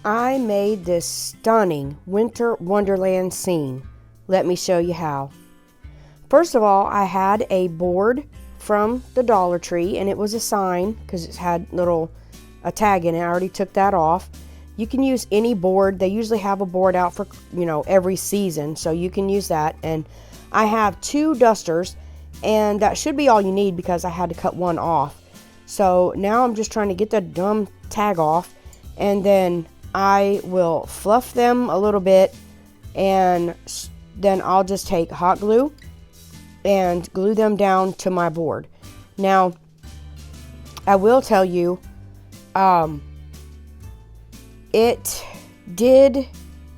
I made this stunning winter wonderland scene. Let me show you how. First of all, I had a board from the Dollar Tree, and it was a sign because it had a tag in it. I already took that off. You can use any board. They usually have a board out for, every season, so you can use that. And I have 2 dusters, and that should be all you need because I had to cut one off. So now I'm just trying to get the dumb tag off, and then I will fluff them a little bit, and then I'll just take hot glue and glue them down to my board. Now, I will tell you, it did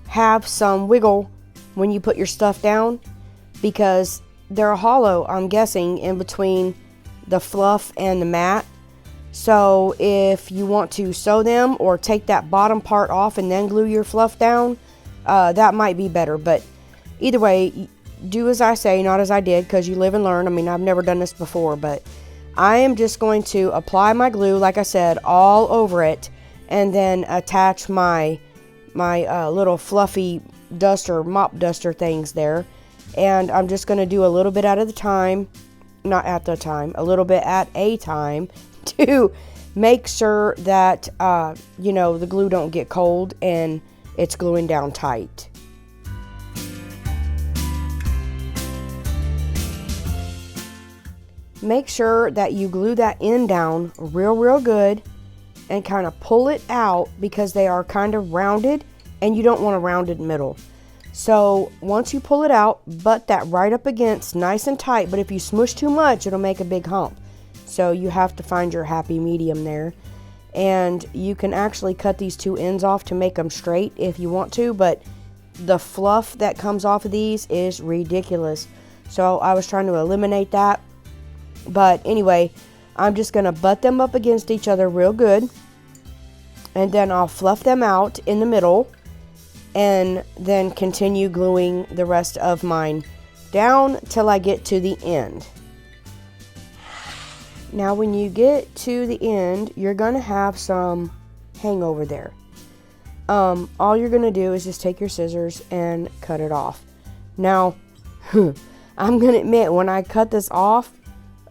have some wiggle when you put your stuff down because they're hollow, I'm guessing, in between the fluff and the mat. So if you want to sew them or take that bottom part off and then glue your fluff down, that might be better. But either way, do as I say, not as I did, because you live and learn. I mean, I've never done this before, but I am just going to apply my glue, like I said, all over it, and then attach my little fluffy duster, mop duster things there. And I'm just going to do a little bit at a time, a little bit at a time, to make sure that, the glue don't get cold and it's gluing down tight. Make sure that you glue that end down real good and kind of pull it out because they are kind of rounded and you don't want a rounded middle. So once you pull it out, butt that right up against nice and tight, but if you smush too much, it'll make a big hump. So you have to find your happy medium there. And you can actually cut these 2 ends off to make them straight if you want to, but the fluff that comes off of these is ridiculous. So I was trying to eliminate that. But anyway, I'm just going to butt them up against each other real good. And then I'll fluff them out in the middle. And then continue gluing the rest of mine down till I get to the end. Now when you get to the end, you're going to have some hangover there. All you're going to do is just take your scissors and cut it off. Now, I'm going to admit, when I cut this off,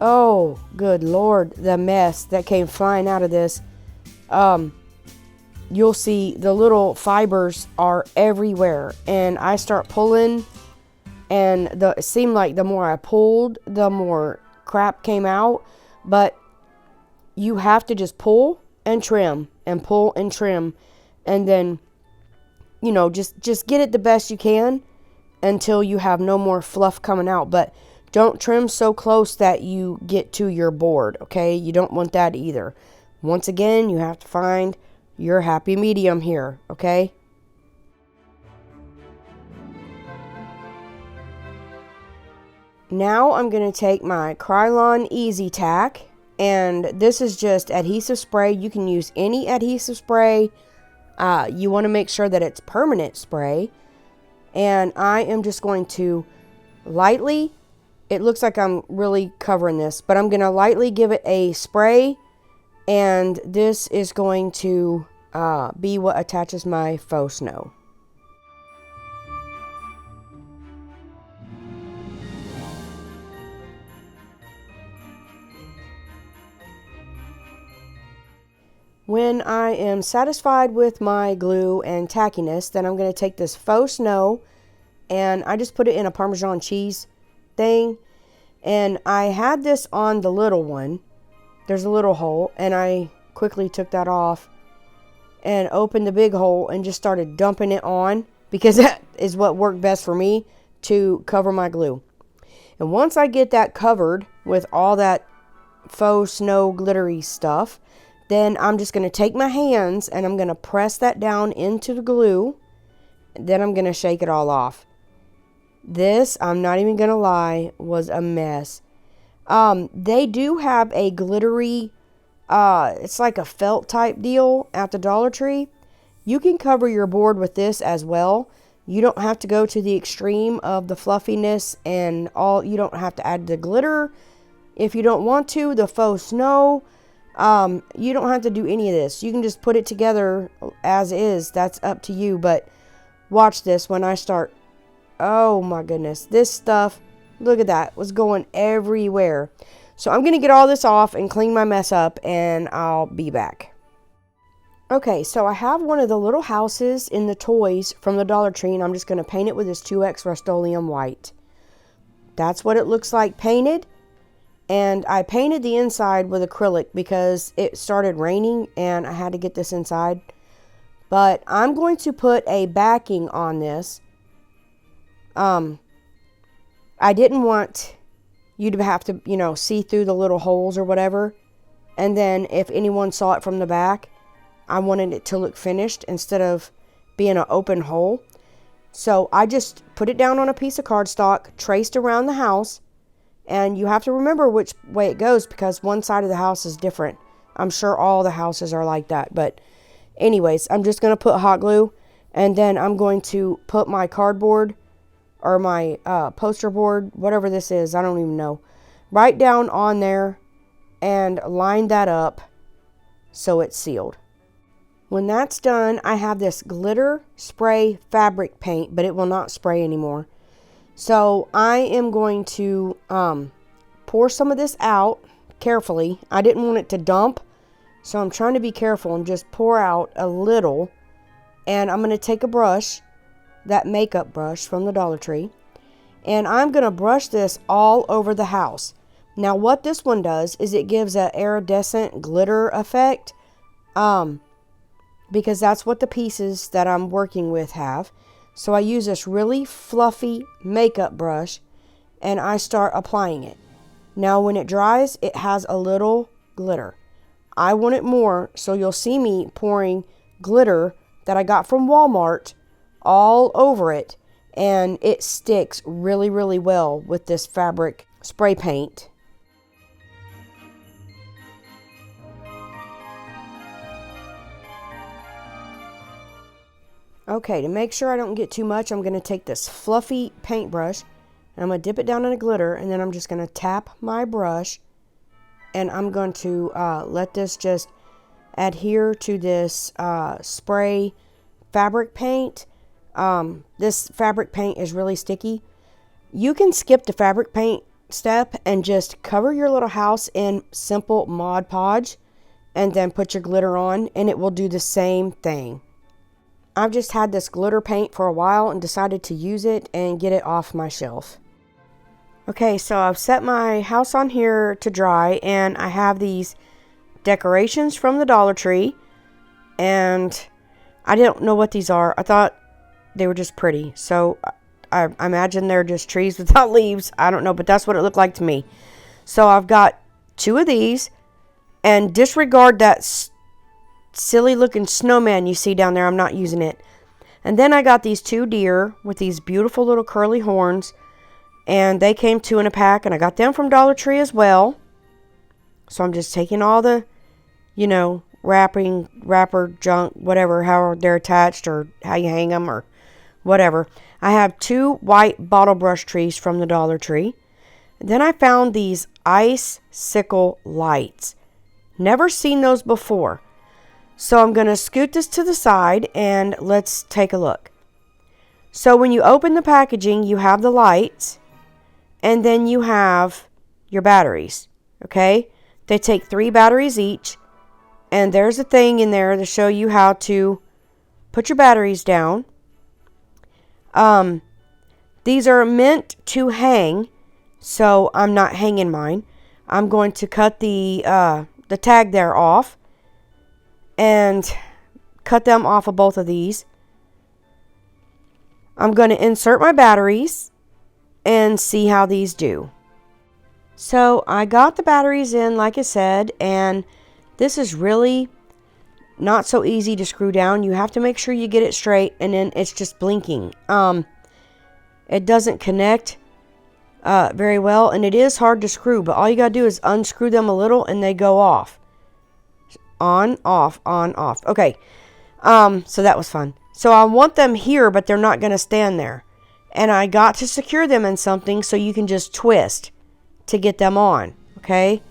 oh, good Lord, the mess that came flying out of this. You'll see the little fibers are everywhere. And I start pulling, and it seemed like the more I pulled, the more crap came out. But you have to just pull and trim and pull and trim. And then, just get it the best you can until you have no more fluff coming out. But don't trim so close that you get to your board, okay? You don't want that either. Once again, you have to find your happy medium here, okay? Now I'm going to take my Krylon Easy Tack, and this is just adhesive spray. You can use any adhesive spray. You want to make sure that it's permanent spray. And I am just going to lightly, it looks like I'm really covering this, but I'm going to lightly give it a spray, and this is going to be what attaches my faux snow. When I am satisfied with my glue and tackiness, then I'm going to take this faux snow, and I just put it in a Parmesan cheese thing. And I had this on the little one. There's a little hole, and I quickly took that off and opened the big hole and just started dumping it on because that is what worked best for me to cover my glue. And once I get that covered with all that faux snow glittery stuff, then I'm just going to take my hands and I'm going to press that down into the glue. Then I'm going to shake it all off. This, I'm not even going to lie, was a mess. They do have a glittery, it's like a felt type deal at the Dollar Tree. You can cover your board with this as well. You don't have to go to the extreme of the fluffiness and all. You don't have to add the glitter if you don't want to. The faux snow. You don't have to do any of this. You can just put it together as is. That's up to you. But watch this when I start. Oh my goodness. This stuff, look at that, was going everywhere. So I'm going to get all this off and clean my mess up, and I'll be back. Okay, so I have one of the little houses in the toys from the Dollar Tree, and I'm just going to paint it with this 2X Rust-Oleum white. That's what it looks like painted. And I painted the inside with acrylic because it started raining and I had to get this inside. But I'm going to put a backing on this. I didn't want you to have to, see through the little holes or whatever. And then if anyone saw it from the back, I wanted it to look finished instead of being an open hole. So I just put it down on a piece of cardstock, traced around the house. And you have to remember which way it goes because one side of the house is different. I'm sure all the houses are like that. But anyways, I'm just going to put hot glue. And then I'm going to put my cardboard or my poster board, whatever this is, I don't even know, right down on there and line that up so it's sealed. When that's done, I have this glitter spray fabric paint, but it will not spray anymore. So I am going to pour some of this out carefully. I didn't want it to dump, so I'm trying to be careful and just pour out a little. And I'm going to take a brush, that makeup brush from the Dollar Tree, and I'm going to brush this all over the house. Now what this one does is it gives an iridescent glitter effect, because that's what the pieces that I'm working with have. So I use this really fluffy makeup brush and I start applying it. Now when it dries, it has a little glitter. I want it more, so you'll see me pouring glitter that I got from Walmart all over it, and it sticks really, really well with this fabric spray paint. Okay, to make sure I don't get too much, I'm going to take this fluffy paintbrush and I'm going to dip it down in a glitter, and then I'm just going to tap my brush and I'm going to let this just adhere to this spray fabric paint. This fabric paint is really sticky. You can skip the fabric paint step and just cover your little house in simple Mod Podge and then put your glitter on, and it will do the same thing. I've just had this glitter paint for a while and decided to use it and get it off my shelf. Okay, so I've set my house on here to dry, and I have these decorations from the Dollar Tree, and I didn't know what these are. I thought they were just pretty, so I imagine they're just trees without leaves. I don't know, but that's what it looked like to me. So I've got 2 of these, and disregard that silly looking snowman you see down there. I'm not using it. And then I got these 2 deer with these beautiful little curly horns, and they came 2 in a pack, and I got them from Dollar Tree as well. So I'm just taking all the, wrapper junk, whatever, how they're attached or how you hang them or whatever. I have 2 white bottle brush trees from the Dollar Tree. Then I found these icicle lights. Never seen those before. So I'm going to scoot this to the side and let's take a look. So when you open the packaging, you have the lights and then you have your batteries. Okay? They take 3 batteries each, and there's a thing in there to show you how to put your batteries down. These are meant to hang, so I'm not hanging mine. I'm going to cut the tag there off and cut them off of both of these. I'm going to insert my batteries and see how these do. So I got the batteries in, like I said, and this is really not so easy to screw down. You have to make sure you get it straight, and then it's just blinking. It doesn't connect very well, and it is hard to screw, but all you gotta do is unscrew them a little and they go off. On, off, on, off. Okay, so that was fun. So I want them here, but they're not gonna stand there. And I got to secure them in something so you can just twist to get them on, okay?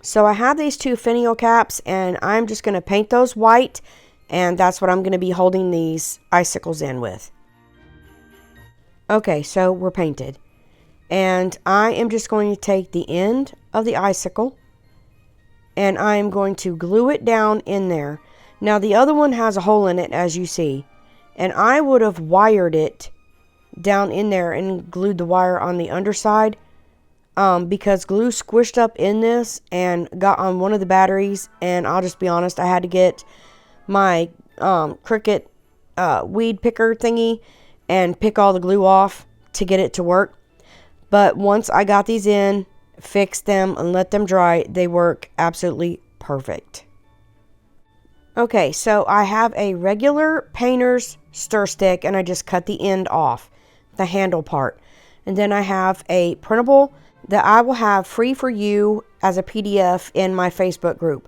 So I have these two finial caps, and I'm just going to paint those white, and that's what I'm going to be holding these icicles in with. Okay, so we're painted. And I am just going to take the end of the icicle, and I am going to glue it down in there. Now the other one has a hole in it, as you see, and I would have wired it down in there and glued the wire on the underside, because glue squished up in this and got on one of the batteries, and I'll just be honest, I had to get my Cricut weed picker thingy and pick all the glue off to get it to work. But once I got these in, fixed them, and let them dry, they work absolutely perfect. Okay, so I have a regular painter's stir stick, and I just cut the end off, the handle part. And then I have a printable that I will have free for you as a PDF in my Facebook group.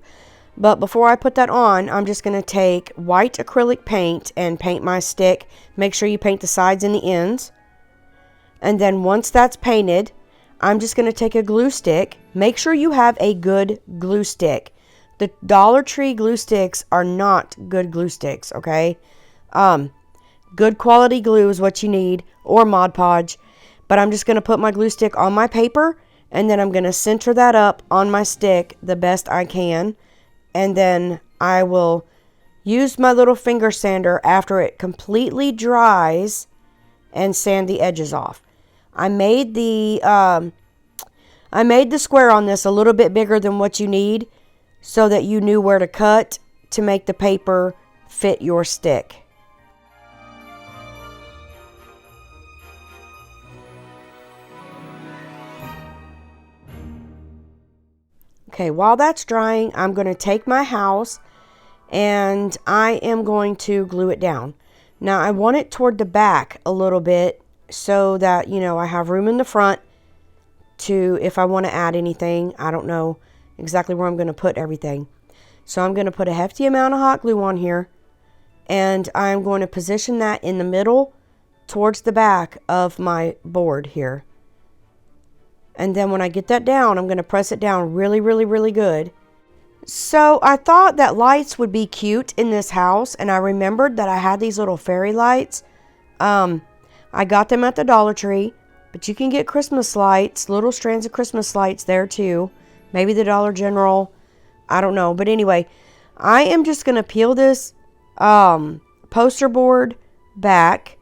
But before I put that on, I'm just going to take white acrylic paint and paint my stick. Make sure you paint the sides and the ends. And then once that's painted, I'm just going to take a glue stick. Make sure you have a good glue stick. The Dollar Tree glue sticks are not good glue sticks, okay? Good quality glue is what you need, or Mod Podge. But I'm just going to put my glue stick on my paper, and then I'm going to center that up on my stick the best I can. And then I will use my little finger sander after it completely dries and sand the edges off. I made the square on this a little bit bigger than what you need, so that you knew where to cut to make the paper fit your stick. Okay, while that's drying, I'm going to take my house and I am going to glue it down. Now, I want it toward the back a little bit so that, I have room in the front to, if I want to add anything. I don't know exactly where I'm going to put everything. So I'm going to put a hefty amount of hot glue on here, and I'm going to position that in the middle towards the back of my board here. And then when I get that down, I'm going to press it down really, really, really good. So I thought that lights would be cute in this house, and I remembered that I had these little fairy lights. I got them at the Dollar Tree, but you can get Christmas lights, little strands of Christmas lights there too. Maybe the Dollar General. I don't know. But anyway, I am just going to peel this poster board back,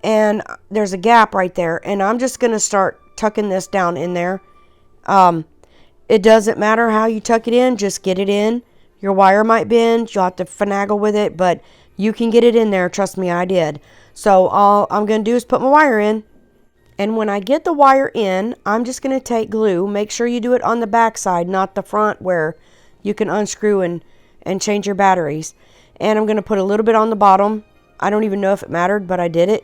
and there's a gap right there, and I'm just going to start tucking this down in there. It doesn't matter how you tuck it in, just get it in. Your wire might bend, you'll have to finagle with it, but you can get it in there. Trust me, I did. So all I'm going to do is put my wire in. And when I get the wire in, I'm just going to take glue. Make sure you do it on the back side, not the front where you can unscrew and change your batteries. And I'm going to put a little bit on the bottom. I don't even know if it mattered, but I did it.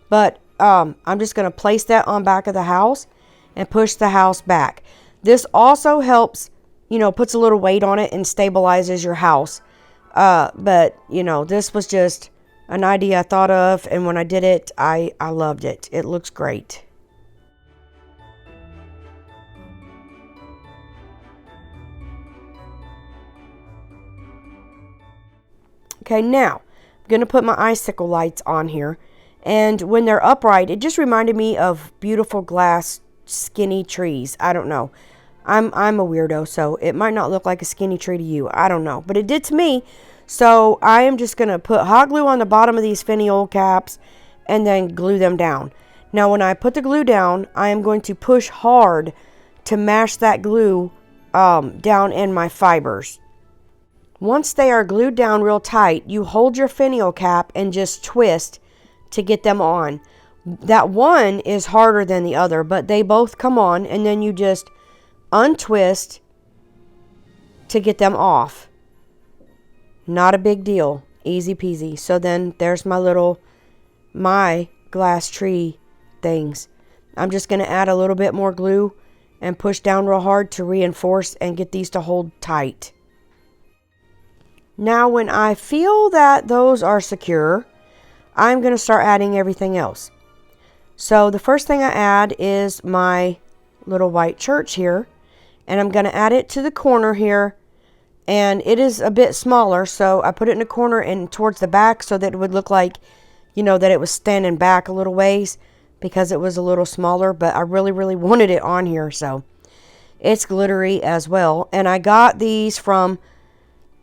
But I'm just going to place that on back of the house and push the house back. This also helps, puts a little weight on it and stabilizes your house. But, this was just an idea I thought of, and when I did it, I loved it. It looks great. Okay, now I'm going to put my icicle lights on here. And when they're upright, it just reminded me of beautiful glass skinny trees. I don't know. I'm a weirdo, so it might not look like a skinny tree to you. I don't know. But it did to me. So I am just going to put hot glue on the bottom of these finial caps and then glue them down. Now when I put the glue down, I am going to push hard to mash that glue down in my fibers. Once they are glued down real tight, you hold your finial cap and just twist to get them on. That one is harder than the other, but they both come on, and then you just untwist to get them off. Not a big deal. Easy peasy. So then there's my glass tree things. I'm just going to add a little bit more glue and push down real hard to reinforce and get these to hold tight. Now when I feel that those are secure, I'm going to start adding everything else. So the first thing I add is my little white church here. And I'm going to add it to the corner here. And it is a bit smaller, so I put it in the corner and towards the back so that it would look like, you know, that it was standing back a little ways because it was a little smaller. But I really, really wanted it on here, so it's glittery as well. And I got these from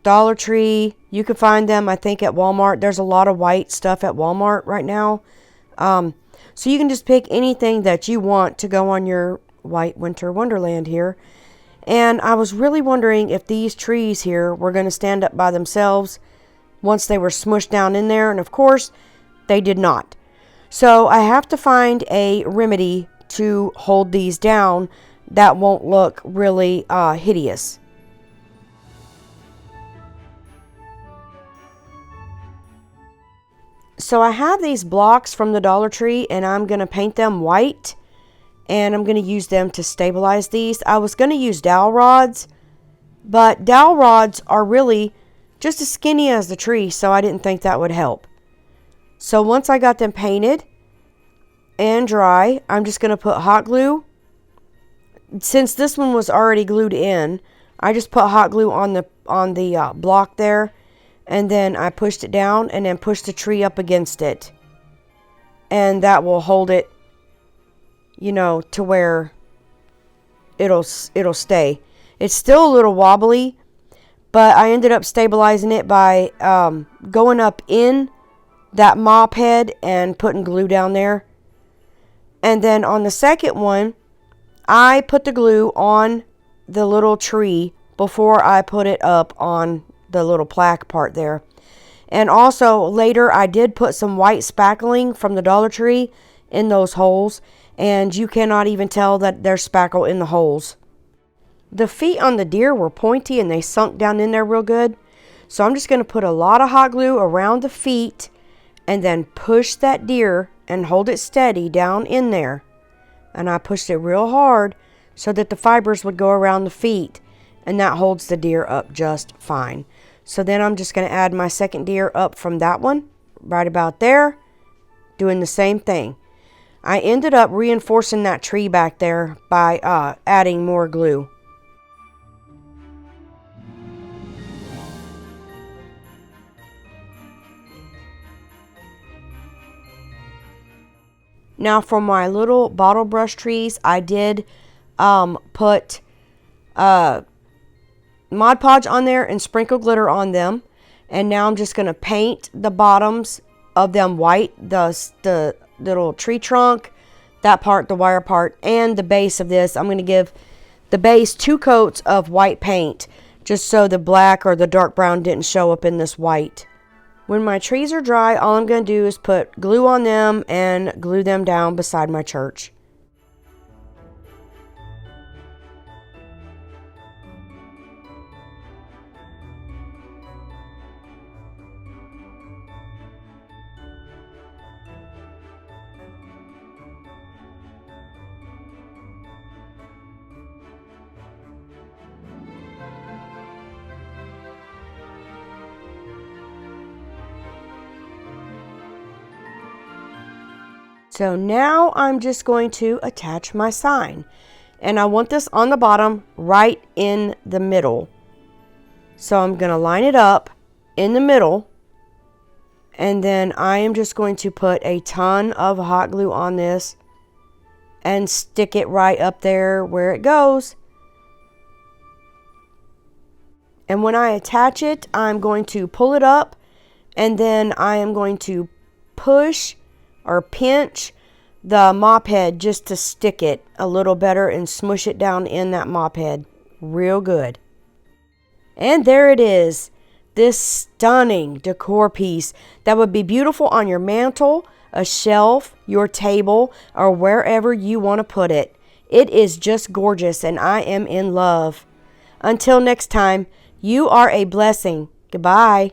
Dollar Tree. You can find them, I think, at Walmart. There's a lot of white stuff at Walmart right now. So you can just pick anything that you want to go on your white winter wonderland here. And I was really wondering if these trees here were going to stand up by themselves once they were smushed down in there. And of course, they did not. So I have to find a remedy to hold these down that won't look really hideous. So I have these blocks from the Dollar Tree, and I'm going to paint them white. And I'm going to use them to stabilize these. I was going to use dowel rods, but dowel rods are really just as skinny as the tree, so I didn't think that would help. So once I got them painted and dry, I'm just going to put hot glue. Since this one was already glued in, I just put hot glue on the block there, and then I pushed it down and then pushed the tree up against it. And that will hold it, you know, to where it'll stay. It's still a little wobbly, but I ended up stabilizing it by going up in that mop head and putting glue down there. And then on the second one, I put the glue on the little tree before I put it up on the little plaque part there. And also later I did put some white spackling from the Dollar Tree in those holes. And you cannot even tell that there's spackle in the holes. The feet on the deer were pointy and they sunk down in there real good. So I'm just going to put a lot of hot glue around the feet and then push that deer and hold it steady down in there. And I pushed it real hard so that the fibers would go around the feet, and that holds the deer up just fine. So then I'm just going to add my second deer up from that one, right about there, doing the same thing. I ended up reinforcing that tree back there by adding more glue. Now for my little bottle brush trees, I did put Mod Podge on there and sprinkle glitter on them. And now I'm just going to paint the bottoms of them white, the little tree trunk, that part, the wire part, and the base of this. I'm going to give the base 2 coats of white paint just so the black or the dark brown didn't show up in this white. When my trees are dry, all I'm going to do is put glue on them and glue them down beside my church. So now I'm just going to attach my sign. And I want this on the bottom right in the middle. So I'm going to line it up in the middle. And then I am just going to put a ton of hot glue on this and stick it right up there where it goes. And when I attach it, I'm going to pull it up, and then I am going to push or pinch the mop head just to stick it a little better and smush it down in that mop head real good. And there it is, this stunning decor piece that would be beautiful on your mantle, a shelf, your table, or wherever you want to put it. It is just gorgeous, and I am in love. Until next time, you are a blessing. Goodbye.